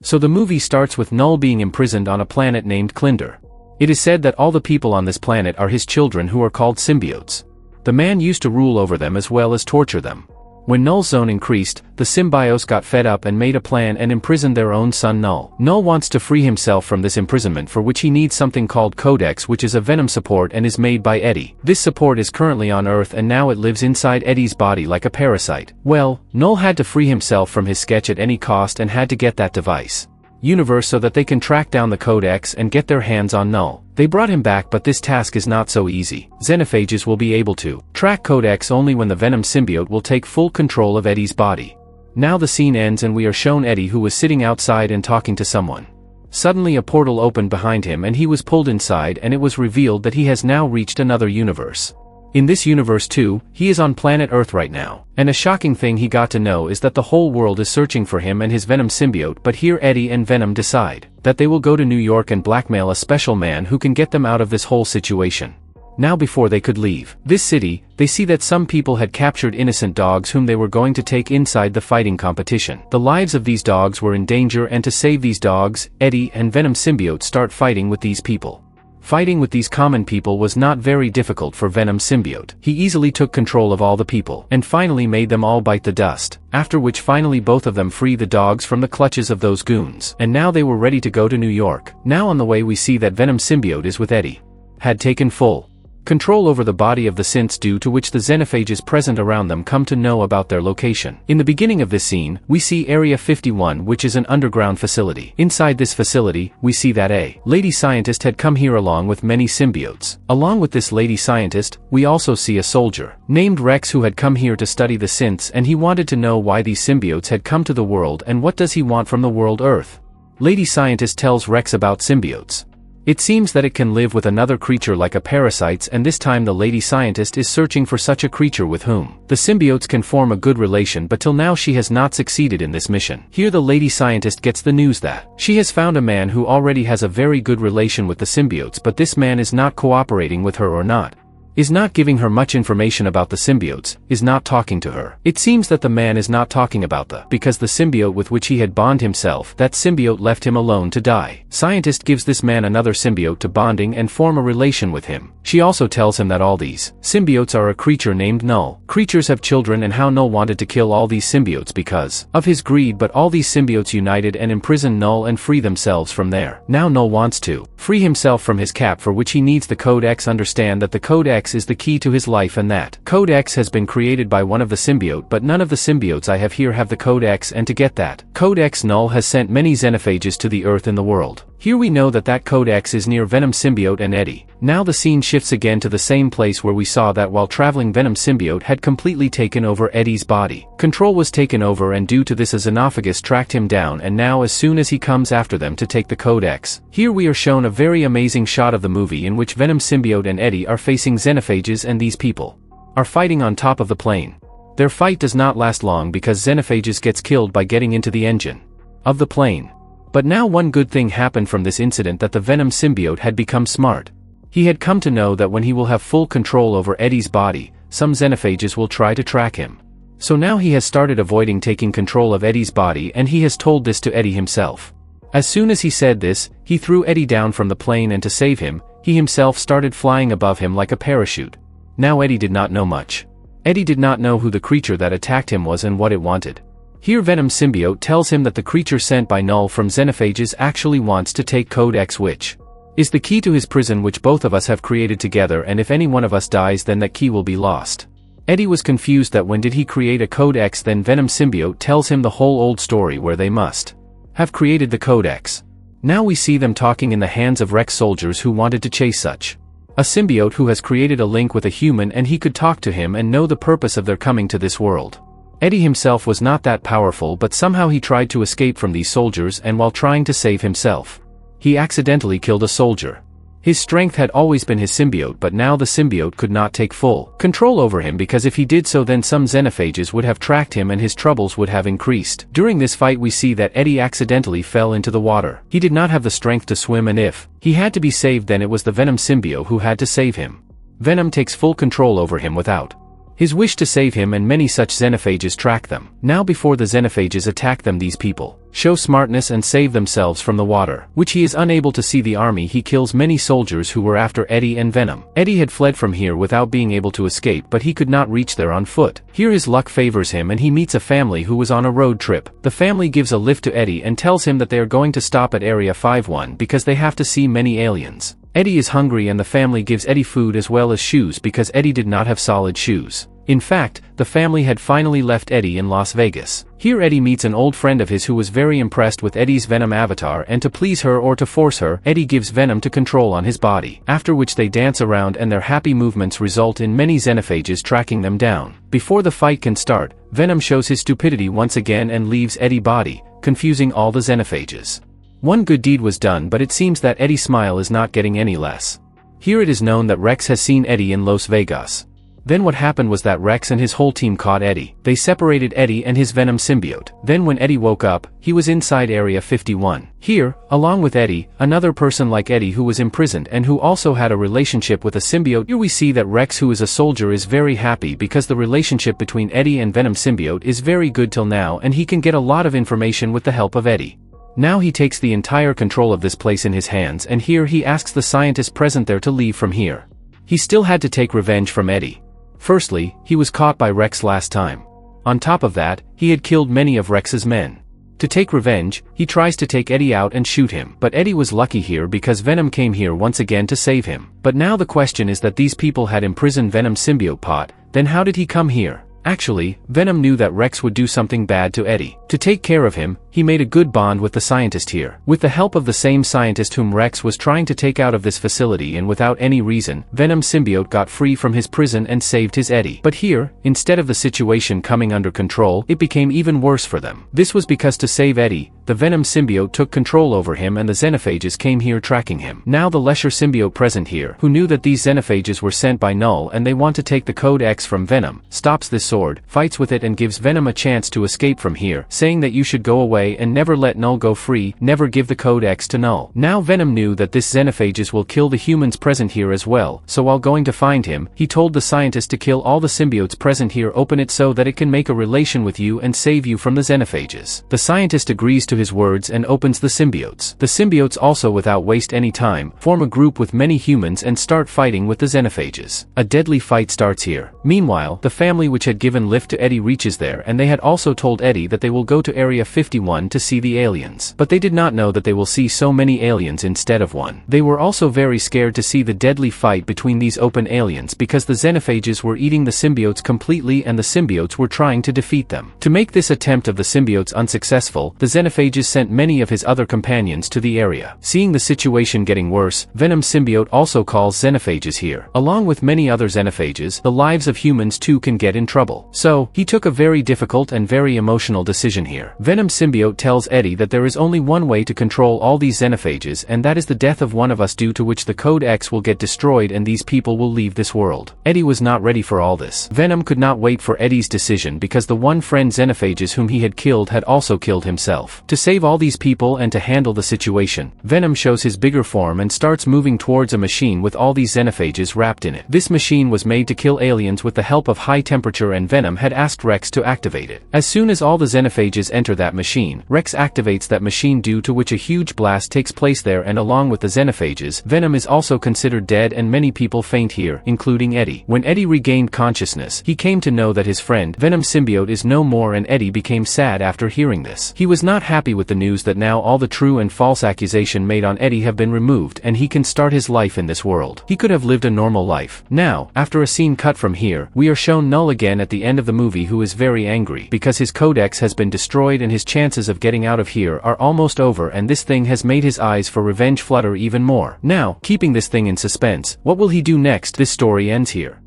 So the movie starts with Null being imprisoned on a planet named Klinder. It is said that all the people on this planet are his children who are called symbiotes. The man used to rule over them as well as torture them. When Null's zone increased, the symbiotes got fed up and made a plan and imprisoned their own son Null. Null wants to free himself from this imprisonment, for which he needs something called Codex, which is a Venom support and is made by Eddie. This support is currently on Earth and now it lives inside Eddie's body like a parasite. Well, Null had to free himself from his sketch at any cost and had to get that device universe so that they can track down the Codex and get their hands on Null. They brought him back, but this task is not so easy. Xenophages will be able to track Codex only when the Venom symbiote will take full control of Eddie's body. Now the scene ends and we are shown Eddie, who was sitting outside and talking to someone. Suddenly a portal opened behind him and he was pulled inside, and it was revealed that he has now reached another universe. In this universe too, he is on planet Earth right now. And a shocking thing he got to know is that the whole world is searching for him and his Venom symbiote, but here Eddie and Venom decide that they will go to New York and blackmail a special man who can get them out of this whole situation. Now before they could leave this city, they see that some people had captured innocent dogs whom they were going to take inside the fighting competition. The lives of these dogs were in danger, and to save these dogs, Eddie and Venom symbiote start fighting with these people. Fighting with these common people was not very difficult for Venom symbiote. He easily took control of all the people, and finally made them all bite the dust, after which finally both of them free the dogs from the clutches of those goons. And now they were ready to go to New York. Now on the way we see that Venom symbiote is with Eddie. Had taken full control over the body of the synths, due to which the xenophages present around them come to know about their location. In the beginning of this scene, we see Area 51, which is an underground facility. Inside this facility, we see that a lady scientist had come here along with many symbiotes. Along with this lady scientist, we also see a soldier named Rex who had come here to study the synths, and he wanted to know why these symbiotes had come to the world and what does he want from the world Earth. Lady scientist tells Rex about symbiotes. It seems that it can live with another creature like a parasites, and this time the lady scientist is searching for such a creature with whom the symbiotes can form a good relation, but till now she has not succeeded in this mission. Here the lady scientist gets the news that she has found a man who already has a very good relation with the symbiotes, but this man is not cooperating with her, or not is not giving her much information about the symbiotes, is not talking to her. It seems that the man is not talking about because the symbiote with which he had bonded himself, that symbiote left him alone to die. Scientist gives this man another symbiote to bonding and form a relation with him. She also tells him that all these symbiotes are a creature named Null. Creatures have children, and how Null wanted to kill all these symbiotes because of his greed, but all these symbiotes united and imprisoned Null and free themselves from there. Now Null wants to free himself from his cap, for which he needs the Codex. Understand that the Codex is the key to his life, and that Codex has been created by one of the symbiote, but none of the symbiotes I have here have the Codex, and to get that Codex Null has sent many xenophages to the Earth in the world. Here we know that that Codex is near Venom symbiote and Eddie. Now the scene shifts again to the same place where we saw that while traveling Venom symbiote had completely taken over Eddie's body. Control was taken over, and due to this a xenophagus tracked him down, and now as soon as he comes after them to take the Codex. Here we are shown a very amazing shot of the movie in which Venom symbiote and Eddie are facing xenophages, and these people are fighting on top of the plane. Their fight does not last long because xenophages gets killed by getting into the engine of the plane. But now one good thing happened from this incident, that the Venom symbiote had become smart. He had come to know that when he will have full control over Eddie's body, some xenophages will try to track him. So now he has started avoiding taking control of Eddie's body, and he has told this to Eddie himself. As soon as he said this, he threw Eddie down from the plane, and to save him, he himself started flying above him like a parachute. Now Eddie did not know much. Eddie did not know who the creature that attacked him was and what it wanted. Here Venom symbiote tells him that the creature sent by Null from xenophages actually wants to take Codex, which is the key to his prison, which both of us have created together, and if any one of us dies then that key will be lost. Eddie was confused that when did he create a Codex. Then Venom symbiote tells him the whole old story where they must have created the Codex. Now we see them talking in the hands of Rex soldiers who wanted to chase such a symbiote who has created a link with a human, and he could talk to him and know the purpose of their coming to this world. Eddie himself was not that powerful, but somehow he tried to escape from these soldiers, and while trying to save himself, he accidentally killed a soldier. His strength had always been his symbiote, but now the symbiote could not take full control over him, because if he did so then some xenophages would have tracked him and his troubles would have increased. During this fight we see that Eddie accidentally fell into the water. He did not have the strength to swim, and if he had to be saved then it was the Venom symbiote who had to save him. Venom takes full control over him without His wish to save him and many such xenophages track them. Now before the xenophages attack them, these people show smartness and save themselves from the water, which he is unable to see the army. He kills many soldiers who were after Eddie and Venom. Eddie had fled from here without being able to escape, but he could not reach there on foot. Here his luck favors him and he meets a family who was on a road trip. The family gives a lift to Eddie and tells him that they are going to stop at Area 51 because they have to see many aliens. Eddie is hungry and the family gives Eddie food as well as shoes because Eddie did not have solid shoes. In fact, the family had finally left Eddie in Las Vegas. Here Eddie meets an old friend of his who was very impressed with Eddie's Venom avatar, and to please her or to force her, Eddie gives Venom to control on his body, after which they dance around and their happy movements result in many xenophages tracking them down. Before the fight can start, Venom shows his stupidity once again and leaves Eddie's body, confusing all the xenophages. One good deed was done, but it seems that Eddie's smile is not getting any less. Here it is known that Rex has seen Eddie in Las Vegas. Then what happened was that Rex and his whole team caught Eddie. They separated Eddie and his Venom symbiote. Then when Eddie woke up, he was inside Area 51. Here, along with Eddie, another person like Eddie who was imprisoned and who also had a relationship with a symbiote. Here we see that Rex, who is a soldier, is very happy because the relationship between Eddie and Venom symbiote is very good till now, and he can get a lot of information with the help of Eddie. Now he takes the entire control of this place in his hands, and here he asks the scientists present there to leave from here. He still had to take revenge from Eddie. Firstly, he was caught by Rex last time. On top of that, he had killed many of Rex's men. To take revenge, he tries to take Eddie out and shoot him, but Eddie was lucky here because Venom came here once again to save him. But now the question is that these people had imprisoned Venom symbiote pot, then how did he come here? Actually, Venom knew that Rex would do something bad to Eddie. To take care of him, he made a good bond with the scientist here. With the help of the same scientist whom Rex was trying to take out of this facility, and without any reason, Venom symbiote got free from his prison and saved his Eddie. But here, instead of the situation coming under control, it became even worse for them. This was because to save Eddie, the Venom symbiote took control over him and the xenophages came here tracking him. Now the lesser symbiote present here, who knew that these xenophages were sent by Null and they want to take the Code X from Venom, stops this sword, fights with it and gives Venom a chance to escape from here, saying that you should go away and never let Null go free, never give the Code X to Null. Now Venom knew that this xenophages will kill the humans present here as well, so while going to find him, he told the scientist to kill all the symbiotes present here, open it so that it can make a relation with you and save you from the xenophages. The scientist agrees to his words and opens the symbiotes. The symbiotes also, without waste any time, form a group with many humans and start fighting with the xenophages. A deadly fight starts here. Meanwhile, the family which had given lift to Eddie reaches there, and they had also told Eddie that they will go to Area 51 to see the aliens. But they did not know that they will see so many aliens instead of one. They were also very scared to see the deadly fight between these open aliens because the xenophages were eating the symbiotes completely and the symbiotes were trying to defeat them. To make this attempt of the symbiotes unsuccessful, the xenophages sent many of his other companions to the area. Seeing the situation getting worse, Venom symbiote also calls xenophages here. Along with many other xenophages, the lives of humans too can get in trouble. So, he took a very difficult and very emotional decision here. Venom symbiote tells Eddie that there is only one way to control all these xenophages, and that is the death of one of us, due to which the Code X will get destroyed and these people will leave this world. Eddie was not ready for all this. Venom could not wait for Eddie's decision because the one friend xenophages whom he had killed had also killed himself. To save all these people and to handle the situation, Venom shows his bigger form and starts moving towards a machine with all these xenophages wrapped in it. This machine was made to kill aliens with the help of high temperature, and Venom had asked Rex to activate it. As soon as all the xenophages enter that machine, Rex activates that machine, due to which a huge blast takes place there, and along with the xenophages, Venom is also considered dead and many people faint here, including Eddie. When Eddie regained consciousness, he came to know that his friend, Venom symbiote, is no more, and Eddie became sad after hearing this. He was not happy with the news that now all the true and false accusation made on Eddie have been removed and he can start his life in this world. He could have lived a normal life. Now, after a scene cut from here, we are shown Null again at the end of the movie, who is very angry because his codex has been destroyed and his chances of getting out of here are almost over, and this thing has made his eyes for revenge flutter even more. Now, keeping this thing in suspense, what will he do next? This story ends here.